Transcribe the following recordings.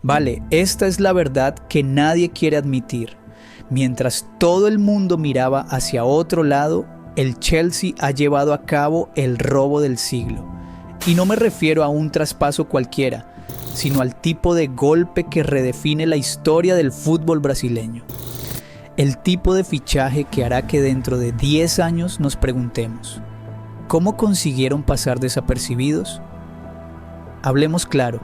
Vale, esta es la verdad que nadie quiere admitir. Mientras todo el mundo miraba hacia otro lado, el Chelsea ha llevado a cabo el robo del siglo. Y no me refiero a un traspaso cualquiera, sino al tipo de golpe que redefine la historia del fútbol brasileño. El tipo de fichaje que hará que dentro de 10 años nos preguntemos, ¿cómo consiguieron pasar desapercibidos? Hablemos claro,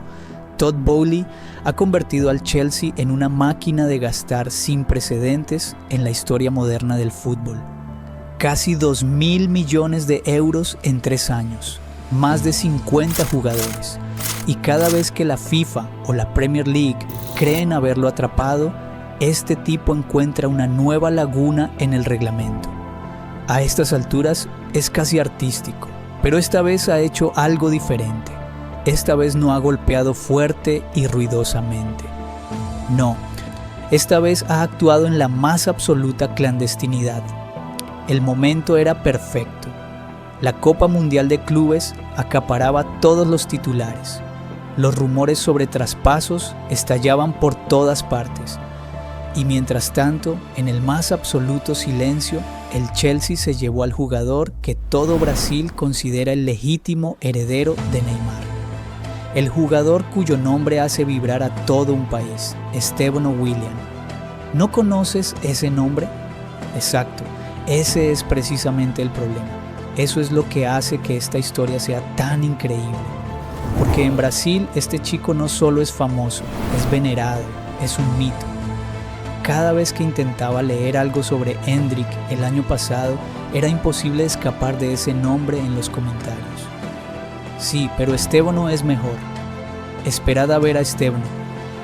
Todd Boehly ha convertido al Chelsea en una máquina de gastar sin precedentes en la historia moderna del fútbol. Casi 2.000 millones de euros en 3 años, más de 50 jugadores. Y cada vez que la FIFA o la Premier League creen haberlo atrapado, este tipo encuentra una nueva laguna en el reglamento. A estas alturas es casi artístico, pero esta vez ha hecho algo diferente. Esta vez no ha golpeado fuerte y ruidosamente. No, esta vez ha actuado en la más absoluta clandestinidad. El momento era perfecto. La Copa Mundial de Clubes acaparaba todos los titulares. Los rumores sobre traspasos estallaban por todas partes. Y mientras tanto, en el más absoluto silencio, el Chelsea se llevó al jugador que todo Brasil considera el legítimo heredero de Neymar. El jugador cuyo nombre hace vibrar a todo un país, Estevão Willian. ¿No conoces ese nombre? Exacto, ese es precisamente el problema. Eso es lo que hace que esta historia sea tan increíble. Porque en Brasil este chico no solo es famoso, es venerado, es un mito. Cada vez que intentaba leer algo sobre Endrick el año pasado, era imposible escapar de ese nombre en los comentarios. Sí, pero Estevão es mejor. Esperad a ver a Estevão.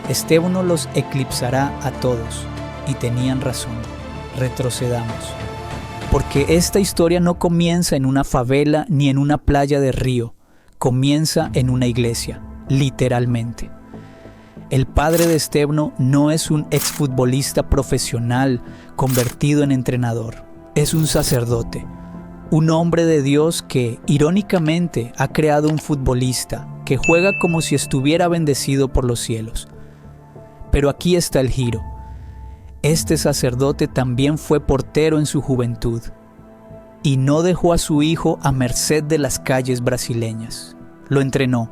Estevão los eclipsará a todos. Y tenían razón. Retrocedamos. Porque esta historia no comienza en una favela ni en una playa de Río. Comienza en una iglesia, literalmente. El padre de Estevão no es un exfutbolista profesional convertido en entrenador. Es un sacerdote. Un hombre de Dios que, irónicamente, ha creado un futbolista que juega como si estuviera bendecido por los cielos. Pero aquí está el giro. Este sacerdote también fue portero en su juventud y no dejó a su hijo a merced de las calles brasileñas. Lo entrenó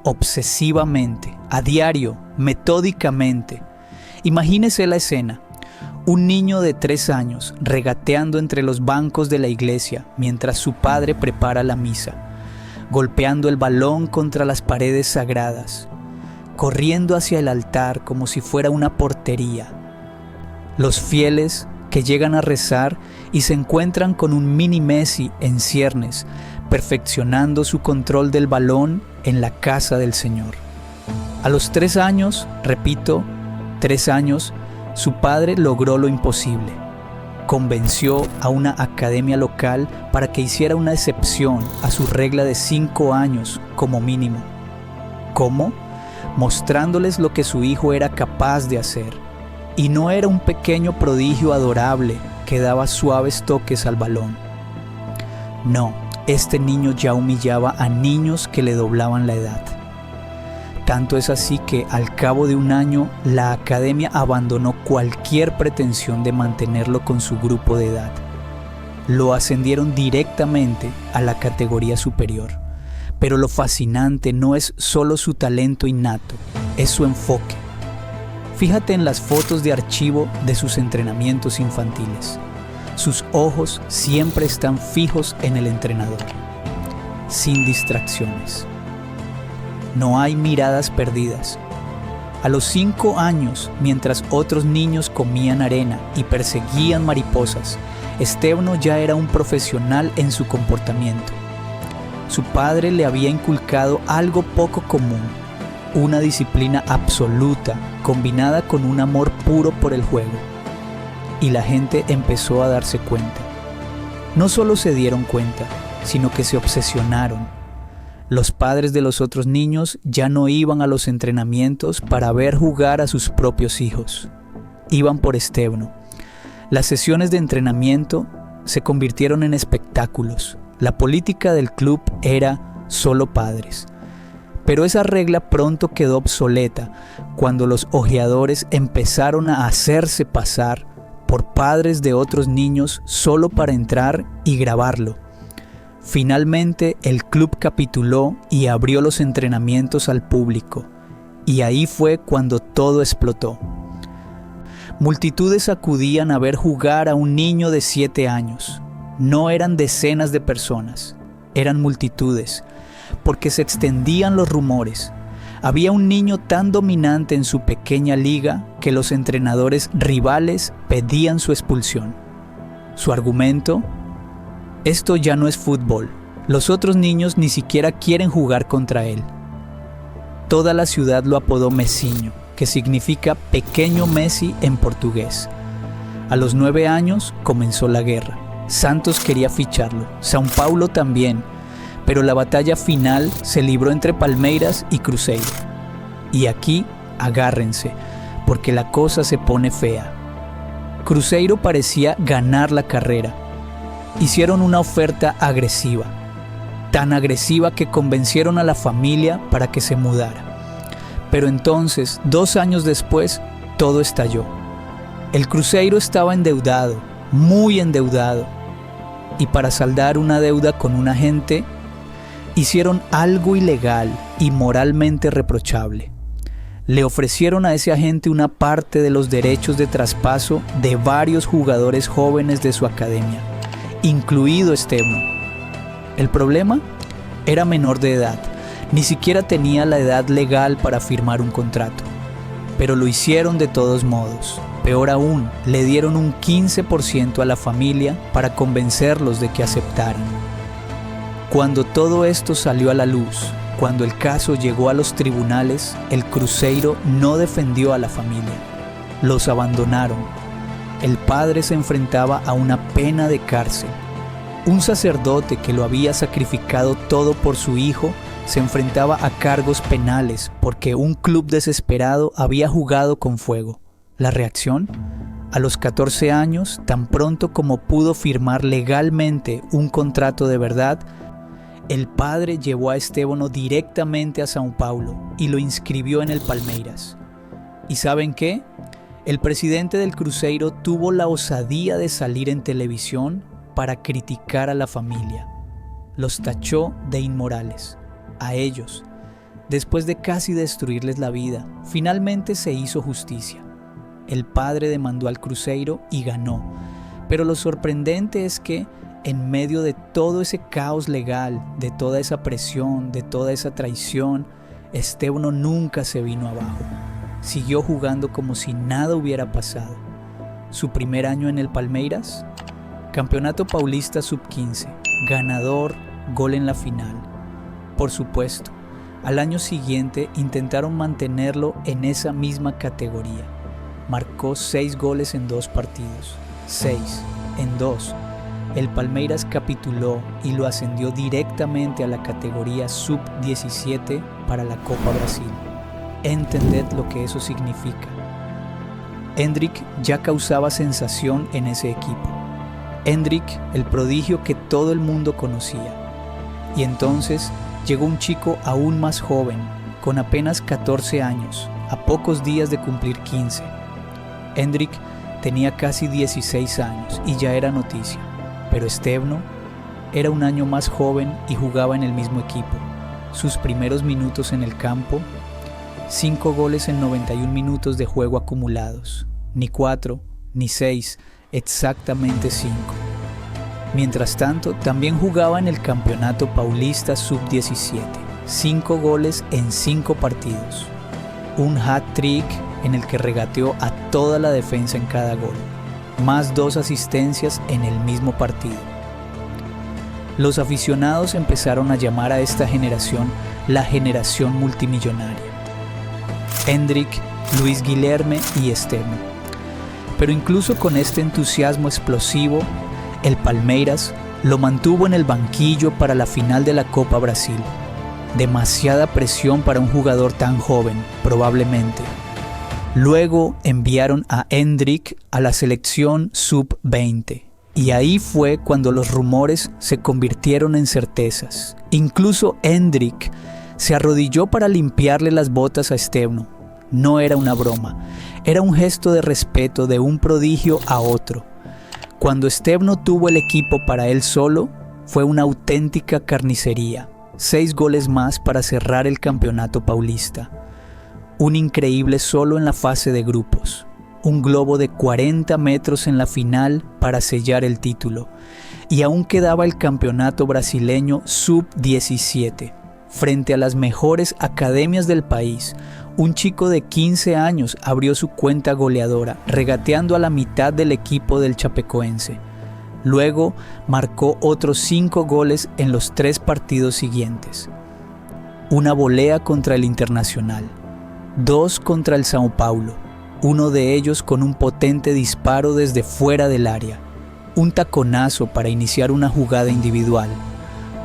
obsesivamente, a diario, metódicamente. Imagínese la escena. Un niño de 3 años regateando entre los bancos de la iglesia mientras su padre prepara la misa, golpeando el balón contra las paredes sagradas, corriendo hacia el altar como si fuera una portería. Los fieles que llegan a rezar y se encuentran con un mini Messi en ciernes, perfeccionando su control del balón en la casa del Señor. A los 3 años, repito, 3 años, su padre logró lo imposible. Convenció a una academia local para que hiciera una excepción a su regla de 5 años como mínimo. ¿Cómo? Mostrándoles lo que su hijo era capaz de hacer. Y no era un pequeño prodigio adorable que daba suaves toques al balón. No, este niño ya humillaba a niños que le doblaban la edad. Tanto es así que al cabo de 1 año la academia abandonó cualquier pretensión de mantenerlo con su grupo de edad. Lo ascendieron directamente a la categoría superior. Pero lo fascinante no es solo su talento innato, es su enfoque. Fíjate en las fotos de archivo de sus entrenamientos infantiles. Sus ojos siempre están fijos en el entrenador, sin distracciones. No hay miradas perdidas. A los 5 años, mientras otros niños comían arena y perseguían mariposas, Estevão ya era un profesional en su comportamiento. Su padre le había inculcado algo poco común, una disciplina absoluta combinada con un amor puro por el juego. Y la gente empezó a darse cuenta. No solo se dieron cuenta, sino que se obsesionaron. Los padres de los otros niños ya no iban a los entrenamientos para ver jugar a sus propios hijos. Iban por Estevão. Las sesiones de entrenamiento se convirtieron en espectáculos. La política del club era solo padres. Pero esa regla pronto quedó obsoleta cuando los ojeadores empezaron a hacerse pasar por padres de otros niños solo para entrar y grabarlo. Finalmente el club capituló y abrió los entrenamientos al público, y ahí fue cuando todo explotó. Multitudes acudían a ver jugar a un niño de 7 años. No eran decenas de personas, eran multitudes, porque se extendían los rumores. Había un niño tan dominante en su pequeña liga que los entrenadores rivales pedían su expulsión. Su argumento: esto ya no es fútbol, los otros niños ni siquiera quieren jugar contra él. Toda la ciudad lo apodó Messinho, que significa pequeño Messi en portugués. A los 9 años comenzó la guerra. Santos quería ficharlo, São Paulo también, pero la batalla final se libró entre Palmeiras y Cruzeiro. Y aquí, agárrense, porque la cosa se pone fea. Cruzeiro parecía ganar la carrera. Hicieron una oferta agresiva, tan agresiva que convencieron a la familia para que se mudara. Pero entonces, 2 años después, todo estalló. El Cruzeiro estaba endeudado, muy endeudado, y para saldar una deuda con un agente, hicieron algo ilegal y moralmente reprochable. Le ofrecieron a ese agente una parte de los derechos de traspaso de varios jugadores jóvenes de su academia, incluido Estevão. El problema: era menor de edad, ni siquiera tenía la edad legal para firmar un contrato. Pero lo hicieron de todos modos. Peor aún, le dieron un 15% a la familia para convencerlos de que aceptaran. Cuando todo esto salió a la luz, cuando el caso llegó a los tribunales, el Cruzeiro no defendió a la familia. Los abandonaron. El padre se enfrentaba a una pena de cárcel. Un sacerdote que lo había sacrificado todo por su hijo se enfrentaba a cargos penales porque un club desesperado había jugado con fuego. ¿La reacción? A los 14 años, tan pronto como pudo firmar legalmente un contrato de verdad, el padre llevó a Estevão directamente a São Paulo y lo inscribió en el Palmeiras. ¿Y saben qué? El presidente del Cruzeiro tuvo la osadía de salir en televisión para criticar a la familia. Los tachó de inmorales, a ellos. Después de casi destruirles la vida, finalmente se hizo justicia. El padre demandó al Cruzeiro y ganó. Pero lo sorprendente es que, en medio de todo ese caos legal, de toda esa presión, de toda esa traición, Estevão nunca se vino abajo. Siguió jugando como si nada hubiera pasado. Su primer año en el Palmeiras, Campeonato Paulista Sub-15, ganador, gol en la final. Por supuesto, al año siguiente intentaron mantenerlo en esa misma categoría. Marcó 6 goles en 2 partidos, 6 en 2. El Palmeiras capituló y lo ascendió directamente a la categoría Sub-17 para la Copa Brasil. Entended lo que eso significa. Hendrick ya causaba sensación en ese equipo. Hendrick, el prodigio que todo el mundo conocía. Y entonces llegó un chico aún más joven, con apenas 14 años, a pocos días de cumplir 15. Hendrick tenía casi 16 años y ya era noticia, pero Estevão era un año más joven y jugaba en el mismo equipo. Sus primeros minutos en el campo: 5 goles en 91 minutos de juego acumulados, ni 4, ni 6, exactamente 5. Mientras tanto, también jugaba en el Campeonato Paulista Sub-17, 5 goles en 5 partidos, un hat-trick en el que regateó a toda la defensa en cada gol, más 2 asistencias en el mismo partido. Los aficionados empezaron a llamar a esta generación la generación multimillonaria. Hendrick, Luis Guilherme y Estevão. Pero incluso con este entusiasmo explosivo, el Palmeiras lo mantuvo en el banquillo para la final de la Copa Brasil. Demasiada presión para un jugador tan joven, probablemente. Luego enviaron a Hendrick a la selección Sub-20. Y ahí fue cuando los rumores se convirtieron en certezas. Incluso Hendrick Se arrodilló para limpiarle las botas a Stevno. No era una broma, era un gesto de respeto de un prodigio a otro. Cuando Stevno tuvo el equipo para él solo, fue una auténtica carnicería. 6 goles más para cerrar el campeonato paulista. Un increíble solo en la fase de grupos. Un globo de 40 metros en la final para sellar el título. Y aún quedaba el campeonato brasileño sub-17. Frente a las mejores academias del país, un chico de 15 años abrió su cuenta goleadora, regateando a la mitad del equipo del chapecoense. Luego marcó otros 5 goles en los 3 partidos siguientes. Una volea contra el Internacional, 2 contra el São Paulo, uno de ellos con un potente disparo desde fuera del área, un taconazo para iniciar una jugada individual,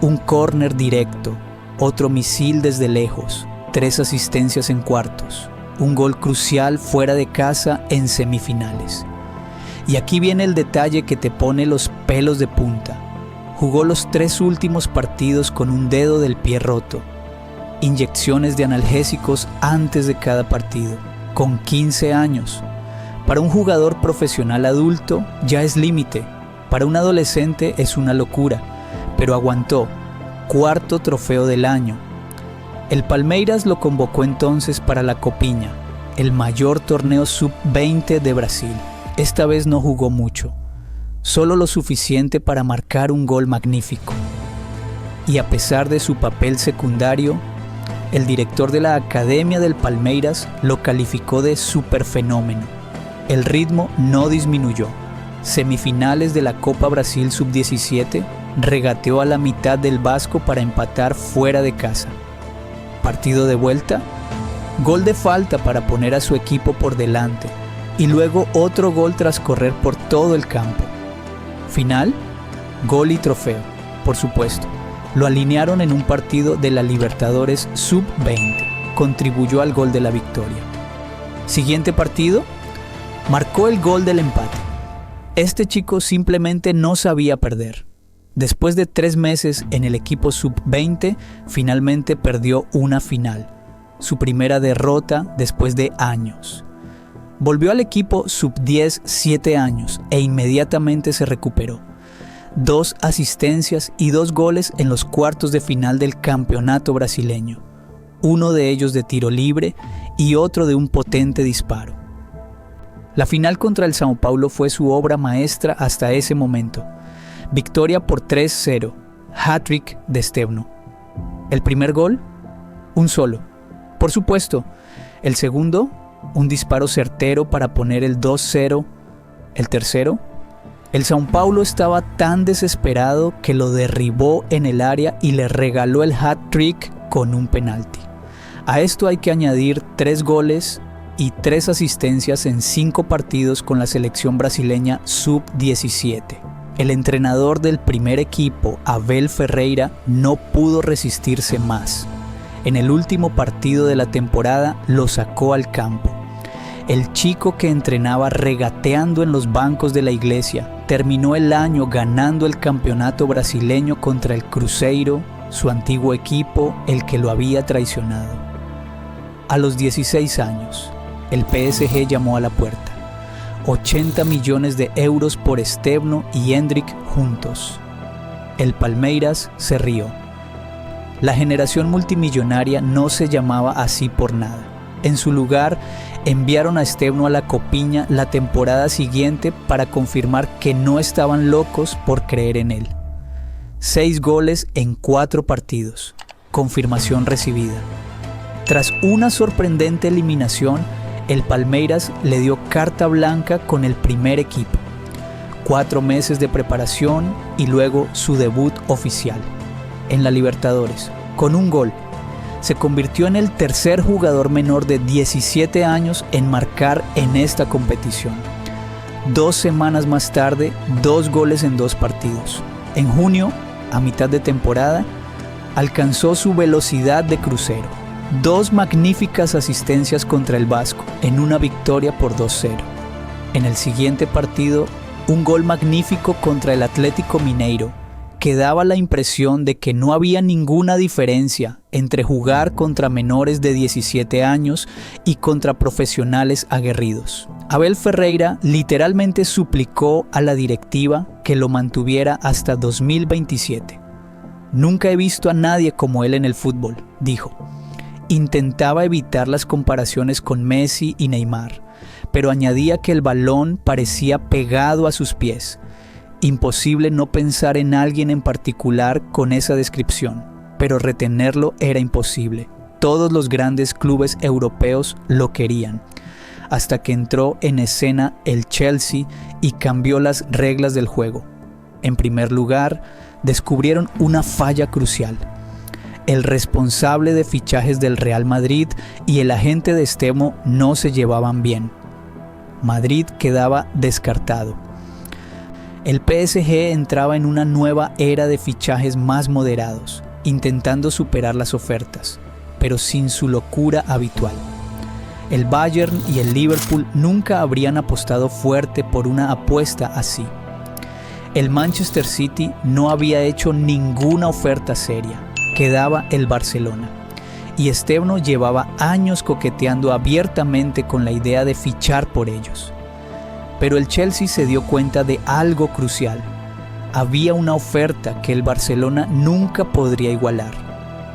un córner directo, otro misil desde lejos, 3 asistencias en cuartos, un gol crucial fuera de casa en semifinales. Y aquí viene el detalle que te pone los pelos de punta. Jugó los 3 últimos partidos con un dedo del pie roto, inyecciones de analgésicos antes de cada partido, con 15 años. Para un jugador profesional adulto ya es límite, para un adolescente es una locura, pero aguantó. 4º trofeo del año. El Palmeiras lo convocó entonces para la Copiña, el mayor torneo sub-20 de Brasil. Esta vez no jugó mucho, solo lo suficiente para marcar un gol magnífico. Y a pesar de su papel secundario, el director de la Academia del Palmeiras lo calificó de superfenómeno. El ritmo no disminuyó. Semifinales de la Copa Brasil sub-17, regateó a la mitad del Vasco para empatar fuera de casa. Partido de vuelta, gol de falta para poner a su equipo por delante y luego otro gol tras correr por todo el campo. Final, gol y trofeo, por supuesto. Lo alinearon en un partido de la Libertadores sub-20. Contribuyó al gol de la victoria. Siguiente partido, marcó el gol del empate. Este chico simplemente no sabía perder. Después de 3 meses en el equipo sub-20, finalmente perdió una final, su primera derrota después de años. Volvió al equipo sub-10 7 años e inmediatamente se recuperó. 2 asistencias y 2 goles en los cuartos de final del campeonato brasileño, uno de ellos de tiro libre y otro de un potente disparo. La final contra el São Paulo fue su obra maestra hasta ese momento. Victoria por 3-0, hat-trick de Stevno. El primer gol, un solo. Por supuesto, el segundo, un disparo certero para poner el 2-0. El tercero, el São Paulo estaba tan desesperado que lo derribó en el área y le regaló el hat-trick con un penalti. A esto hay que añadir 3 goles y 3 asistencias en 5 partidos con la selección brasileña sub-17. El entrenador del primer equipo, Abel Ferreira, no pudo resistirse más. En el último partido de la temporada lo sacó al campo. El chico que entrenaba regateando en los bancos de la iglesia terminó el año ganando el campeonato brasileño contra el Cruzeiro, su antiguo equipo, el que lo había traicionado. A los 16 años, el PSG llamó a la puerta. 80 millones de euros por Stevno y Hendrick juntos. El Palmeiras se rió. La generación multimillonaria no se llamaba así por nada. En su lugar, enviaron a Stevno a la Copiña la temporada siguiente para confirmar que no estaban locos por creer en él. 6 goles en 4 partidos. Confirmación recibida. Tras una sorprendente eliminación, el Palmeiras le dio carta blanca con el primer equipo. 4 meses de preparación y luego su debut oficial. En la Libertadores, con un gol, se convirtió en el tercer jugador menor de 17 años en marcar en esta competición. 2 semanas más tarde, 2 goles en 2 partidos. En junio, a mitad de temporada, alcanzó su velocidad de crucero. 2 magníficas asistencias contra el Vasco en una victoria por 2-0. En el siguiente partido, un gol magnífico contra el Atlético Mineiro, quedaba la impresión de que no había ninguna diferencia entre jugar contra menores de 17 años y contra profesionales aguerridos. Abel Ferreira literalmente suplicó a la directiva que lo mantuviera hasta 2027. Nunca he visto a nadie como él en el fútbol, dijo. Intentaba evitar las comparaciones con Messi y Neymar, pero añadía que el balón parecía pegado a sus pies. Imposible no pensar en alguien en particular con esa descripción, pero retenerlo era imposible. Todos los grandes clubes europeos lo querían, hasta que entró en escena el Chelsea y cambió las reglas del juego. En primer lugar, descubrieron una falla crucial. El responsable de fichajes del Real Madrid y el agente de Estevno no se llevaban bien. Madrid quedaba descartado. El PSG entraba en una nueva era de fichajes más moderados, intentando superar las ofertas, pero sin su locura habitual. El Bayern y el Liverpool nunca habrían apostado fuerte por una apuesta así. El Manchester City no había hecho ninguna oferta seria, quedaba el Barcelona. Y Estevno llevaba años coqueteando abiertamente con la idea de fichar por ellos. Pero el Chelsea se dio cuenta de algo crucial. Había una oferta que el Barcelona nunca podría igualar: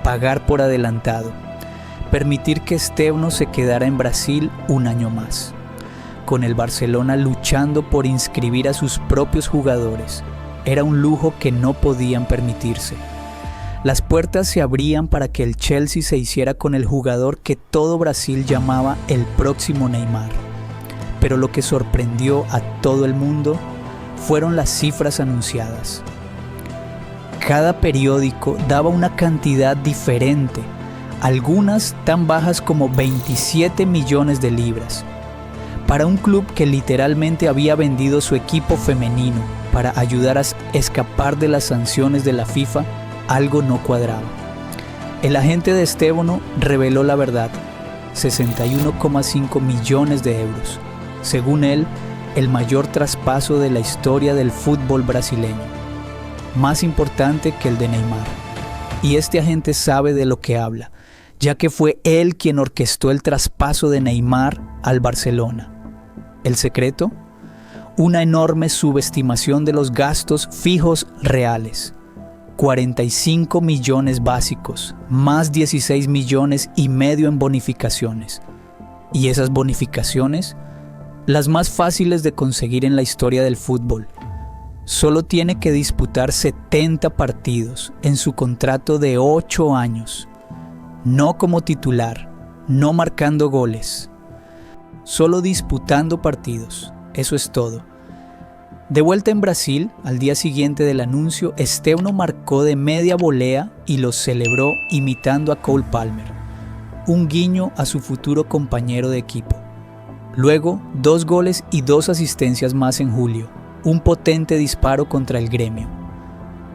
pagar por adelantado, permitir que Estevno se quedara en Brasil un año más, con el Barcelona luchando por inscribir a sus propios jugadores. Era un lujo que no podían permitirse. Las puertas se abrían para que el Chelsea se hiciera con el jugador que todo Brasil llamaba el próximo Neymar. Pero lo que sorprendió a todo el mundo fueron las cifras anunciadas. Cada periódico daba una cantidad diferente, algunas tan bajas como 27 millones de libras. Para un club que literalmente había vendido su equipo femenino para ayudar a escapar de las sanciones de la FIFA, algo no cuadraba. El agente de Estevno reveló la verdad: 61,5 millones de euros. Según él, el mayor traspaso de la historia del fútbol brasileño, más importante que el de Neymar. Y este agente sabe de lo que habla, ya que fue él quien orquestó el traspaso de Neymar al Barcelona. ¿El secreto? Una enorme subestimación de los gastos fijos reales. 45 millones básicos, más 16 millones y medio en bonificaciones. Y esas bonificaciones, las más fáciles de conseguir en la historia del fútbol. Solo tiene que disputar 70 partidos en su contrato de 8 años. No como titular, no marcando goles. Solo disputando partidos. Eso es todo. De vuelta en Brasil, al día siguiente del anuncio, Estevno marcó de media volea y lo celebró imitando a Cole Palmer. Un guiño a su futuro compañero de equipo. Luego, 2 goles y 2 asistencias más en julio. Un potente disparo contra el Gremio.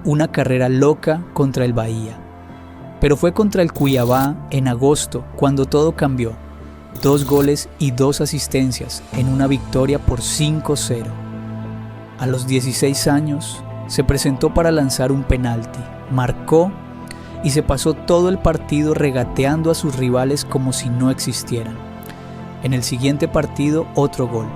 Una carrera loca contra el Bahía. Pero fue contra el Cuiabá en agosto cuando todo cambió. 2 goles y 2 asistencias en una victoria por 5-0. A los 16 años, se presentó para lanzar un penalti, marcó y se pasó todo el partido regateando a sus rivales como si no existieran. En el siguiente partido, otro gol.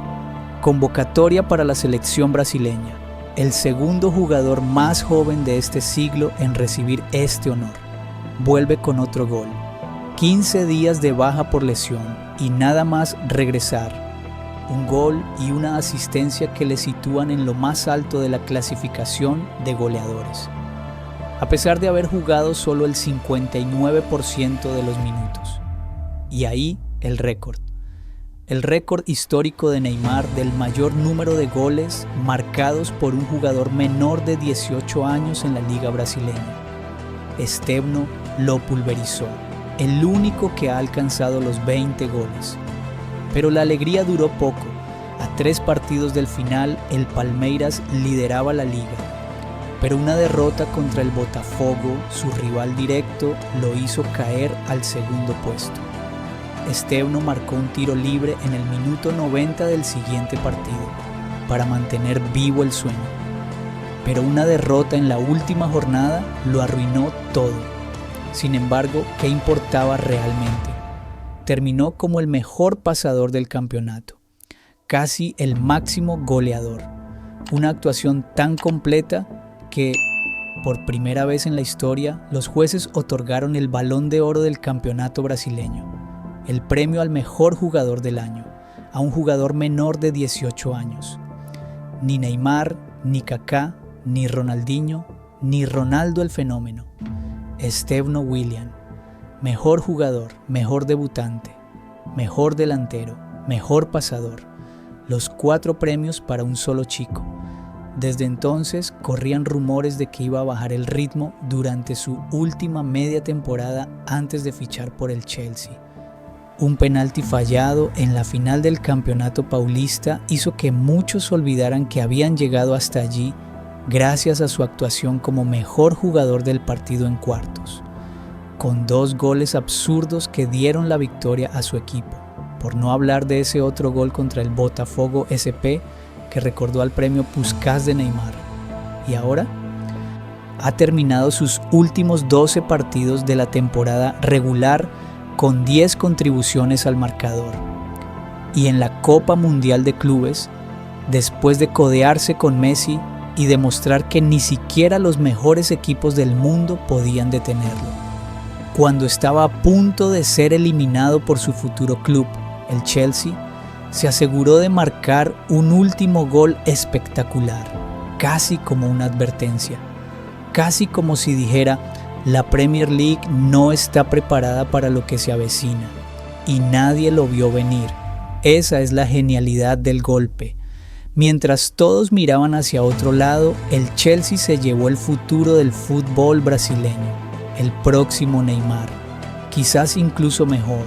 Convocatoria para la selección brasileña, el segundo jugador más joven de este siglo en recibir este honor. Vuelve con otro gol. 15 días de baja por lesión y nada más regresar. Un gol y una asistencia que le sitúan en lo más alto de la clasificación de goleadores. A pesar de haber jugado solo el 59% de los minutos. Y ahí el récord. El récord histórico de Neymar del mayor número de goles marcados por un jugador menor de 18 años en la liga brasileña. Estevno lo pulverizó, el único que ha alcanzado los 20 goles. Pero la alegría duró poco. A 3 partidos del final, el Palmeiras lideraba la liga. Pero una derrota contra el Botafogo, su rival directo, lo hizo caer al segundo puesto. Estevno marcó un tiro libre en el minuto 90 del siguiente partido, para mantener vivo el sueño. pero una derrota en la última jornada lo arruinó todo. Sin embargo, ¿qué importaba realmente? Terminó como el mejor pasador del campeonato, casi el máximo goleador. Una actuación tan completa que, por primera vez en la historia, los jueces otorgaron el Balón de Oro del campeonato brasileño, el premio al mejor jugador del año, a un jugador menor de 18 años. Ni Neymar, ni Kaká, ni Ronaldinho, ni Ronaldo el Fenómeno. Estevão Willian, mejor jugador, mejor debutante, mejor delantero, mejor pasador. Los 4 premios para un solo chico. Desde entonces corrían rumores de que iba a bajar el ritmo durante su última media temporada antes de fichar por el Chelsea. Un penalti fallado en la final del Campeonato Paulista hizo que muchos olvidaran que habían llegado hasta allí gracias a su actuación como mejor jugador del partido en cuartos, con 2 goles absurdos que dieron la victoria a su equipo, por no hablar de ese otro gol contra el Botafogo SP que recordó al premio Puskás de Neymar. Y ahora ha terminado sus últimos 12 partidos de la temporada regular con 10 contribuciones al marcador. Y en la Copa Mundial de Clubes, después de codearse con Messi y demostrar que ni siquiera los mejores equipos del mundo podían detenerlo. Cuando estaba a punto de ser eliminado por su futuro club, el Chelsea, se aseguró de marcar un último gol espectacular, casi como una advertencia, casi como si dijera: la Premier League no está preparada para lo que se avecina, y nadie lo vio venir. Esa es la genialidad del golpe. Mientras todos miraban hacia otro lado, el Chelsea se llevó el futuro del fútbol brasileño, el próximo Neymar, quizás incluso mejor.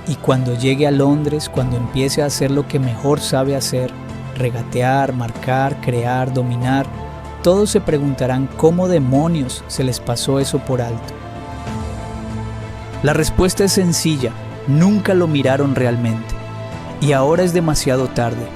Y cuando llegue a Londres, cuando empiece a hacer lo que mejor sabe hacer, regatear, marcar, crear, dominar, todos se preguntarán cómo demonios se les pasó eso por alto. La respuesta es sencilla: nunca lo miraron realmente. Y ahora es demasiado tarde.